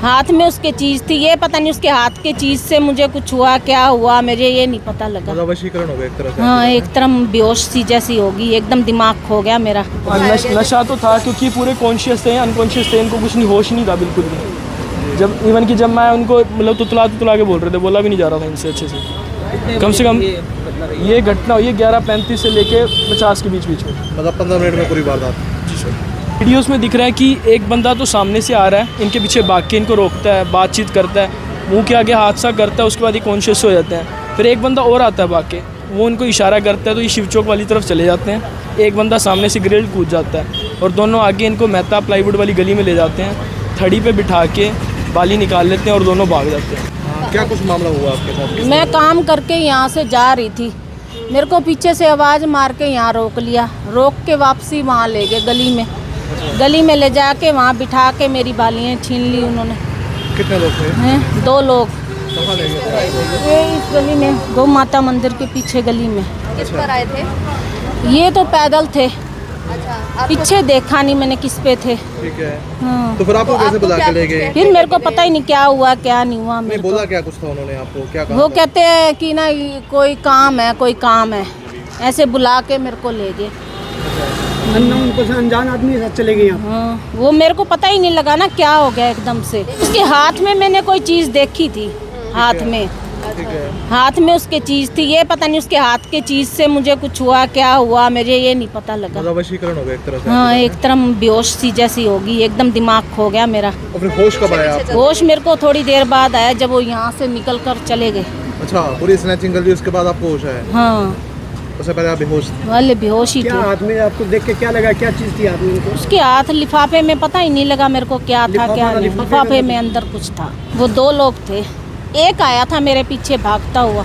हाथ में उसके चीज़ थी, ये पता नहीं उसके हाथ के चीज़ से मुझे कुछ हुआ, क्या हुआ मुझे ये नहीं पता लगा। वशीकरण हो गया एक तरह से। हाँ, एक तरह बेहोश सी जैसी होगी, एकदम दिमाग खो गया मेरा। नशा तो था क्योंकि पूरे कॉन्शियस थे, अनकॉन्शियस थे, इनको कुछ नहीं, होश नहीं था बिल्कुल भी। जब इवन कि जब मैं उनको मतलब तुतला के बोल रहे थे, बोला भी नहीं जा रहा था इनसे अच्छे से। कम से कम ये घटना हुई है 11:35 से लेके 50 के बीच में, मतलब 15 मिनट में पूरी वारदात। जी सर। वीडियोस में दिख रहा है कि एक बंदा तो सामने से आ रहा है, इनके पीछे भाग के इनको रोकता है, बातचीत करता है, मुंह के आगे हादसा करता है, उसके बाद ये कॉन्शियस हो जाते हैं। फिर एक बंदा और आता है भाग के, वो उनको इशारा करता है तो ये शिव चौक वाली तरफ चले जाते हैं। एक बंदा सामने से ग्रिल कूद जाता है और दोनों आगे इनको मेहता प्लाईवुड वाली गली में ले जाते हैं, थड़ी पे बिठा के बाली निकाल लेते हैं और दोनों भाग जाते हैं। क्या कुछ मामला हुआ आपके साथ? मैं काम करके यहाँ से जा रही थी, मेरे को पीछे से आवाज़ मार के यहाँ रोक लिया, रोक के वापसी वहाँ ले गए गली में ले जाके वहाँ बिठा के मेरी बालियाँ छीन ली उन्होंने। कितने लोग थे? हैं 2 लोग। कहाँ ले गए? ये इस गली में, गौ माता मंदिर के पीछे गली में। किस पर आए थे? ये तो पैदल थे, अच्छा, पीछे देखा नहीं मैंने किस पे थे। ठीक है। हाँ। तो फिर आपको कैसे बुला के ले गए? फिर मेरे को पता ही नहीं क्या हुआ क्या नहीं हुआ। नहीं बोला क्या कुछ था उन्होंने आपको, क्या कहा वो था? कहते हैं कि ना कोई काम है, ऐसे बुला के मेरे को ले गए। अनजान आदमी साथ चले गए। हाँ, वो मेरे को पता ही नहीं लगा ना क्या हो गया एकदम से। उसके हाथ में मैंने कोई चीज़ देखी थी, हाथ में, ठीक है। हाथ में उसके चीज़ थी, ये पता नहीं उसके हाथ के चीज़ से मुझे कुछ हुआ, क्या हुआ मुझे ये नहीं पता लगा। मतलब वशीकरण हो गया एक तरह से। हाँ, एक तरह बेहोश सी जैसी होगी, एकदम दिमाग खो गया मेरा। और फिर होश कब आया आपको? होश मेरे को थोड़ी देर बाद आया, जब वो यहाँ से निकल कर चले गए। अच्छा, पूरी स्नैचिंग कर ली उसके बाद आपको होश आया? हाँ, उससे पहले आप बेहोश थे? वाले बेहोश ही थे। क्या हाथ में आपको देख के क्या लगा, क्या चीज़ थी हाथ में उनको? उसके हाथ लिफाफे में पता ही नहीं लगा मेरे को क्या था क्या नहीं। लिफाफे में अंदर कुछ था। वो 2 लोग थे, एक आया था मेरे पीछे भागता हुआ,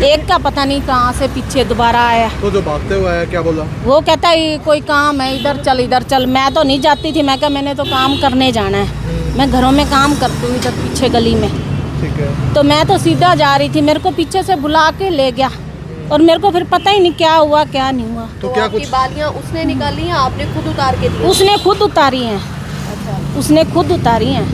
एक का पता नहीं कहाँ से पीछे दोबारा आया। तो जो भागते हुए आया क्या बोला? वो कहता है कोई काम है, इधर चल। मैं तो नहीं जाती थी, मैं कहा मैंने तो काम करने जाना है, मैं घरों में काम करती हूँ इधर पीछे गली में। ठीक है। तो मैं तो सीधा जा रही थी, मेरे को पीछे से बुला के ले गया और मेरे को फिर पता ही नहीं क्या हुआ क्या नहीं हुआ। तो क्या कुछ बालियाँ उसने निकाली या आपने खुद उतार के दी? उसने खुद उतारी हैं। उसने खुद उतारी हैं।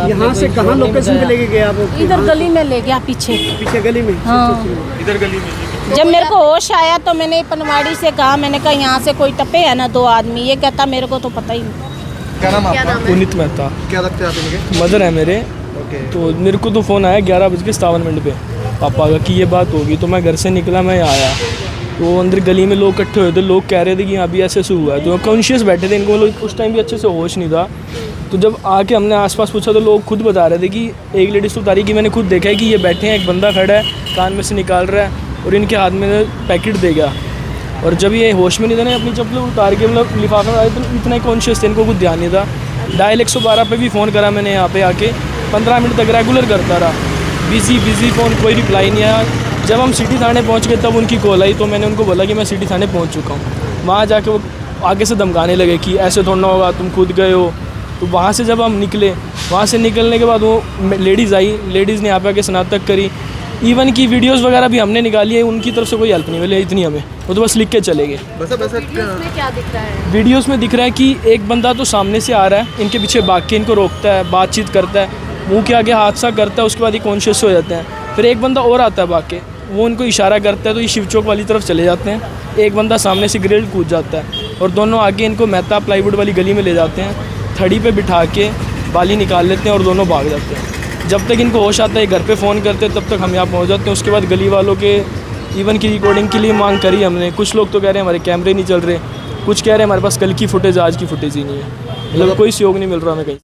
यहाँ से कहाँ लोकेशन पे लेके गए आप? इधर गली में ले गया, पीछे गली में। हाँ। इधर गली में जब मेरे को होश आया तो मैंने पनवाड़ी से कहा, मैंने कहा यहाँ से कोई टपे है ना 2 आदमी। ये कहता मेरे को तो पता ही नहीं। क्या नाम आपका? पुनीत मेहता। क्या लगते हैं आप इनके? मदर है मेरे। ओके। तो मेरे को तो फ़ोन आया 11:57 पे पापा का कि ये बात होगी। तो मैं घर से निकला, मैं आया तो अंदर गली में लोग इकट्ठे हुए थे, लोग कह रहे थे कि यहाँ भी ऐसे हुआ है। तो कॉन्शियस बैठे थे, इनको मतलब उस टाइम भी अच्छे से होश नहीं था। तो जब आके हमने आसपास पूछा तो लोग खुद बता रहे थे कि एक लेडीज़ तो उतारी कि मैंने खुद देखा है कि ये बैठे हैं, एक बंदा खड़ा है, कान में से निकाल रहा है और इनके हाथ में पैकेट दे गया। और जब ये होश में नहीं था ना, अपनी चप्पल उतार के मतलब लिफाफे में आए तो इतना ही कॉन्शियस थे, इनको कुछ ध्यान नहीं था। डायल 112 पे भी फ़ोन करा मैंने, यहाँ पे आके 15 मिनट तक रेगुलर करता रहा, बिजी फ़ोन, कोई रिप्लाई नहीं आया। जब हम सिटी थाने पहुँच गए तब उनकी कॉल आई, तो मैंने उनको बोला कि मैं सिटी थाने पहुँच चुका हूँ। वहाँ जाके वो आगे से धमकाने लगे कि ऐसे थोड़ा होगा, तुम खुद गए हो। तो वहाँ से जब हम निकले, वहाँ से निकलने के बाद वो लेडीज़ आई, लेडीज़ ने यहाँ पे आके स्नातक करी। इवन की वीडियोस वगैरह भी हमने निकाली है, उनकी तरफ से कोई हेल्प नहीं मिली इतनी हमें, वो तो बस लिख के चले गए। वीडियोस में क्या दिख रहा है? वीडियोस में दिख रहा है कि एक बंदा तो सामने से आ रहा है, इनके पीछे भाग के इनको रोकता है, बातचीत करता है, मुंह के आगे हादसा करता है, उसके बाद ये कॉन्शियस हो जाते हैं। फिर एक बंदा और आता है भाग के, वो उनको इशारा करता है तो ये शिव चौक वाली तरफ चले जाते हैं। एक बंदा सामने से ग्रिल कूद जाता है और दोनों आगे इनको मेहता प्लाईवुड वाली गली में ले जाते हैं, थड़ी पे बिठा के बाली निकाल लेते हैं और दोनों भाग जाते हैं। जब तक इनको होश आता है घर पे फ़ोन करते हैं, तब तक हम यहाँ पहुँच जाते हैं। उसके बाद गली वालों के इवन की रिकॉर्डिंग के लिए मांग करी हमने। कुछ लोग तो कह रहे हैं हमारे कैमरे नहीं चल रहे, कुछ कह रहे हैं हमारे पास कल की फुटेज, आज की फुटेज ही नहीं है। मतलब कोई सहयोग नहीं मिल रहा हमें कहीं।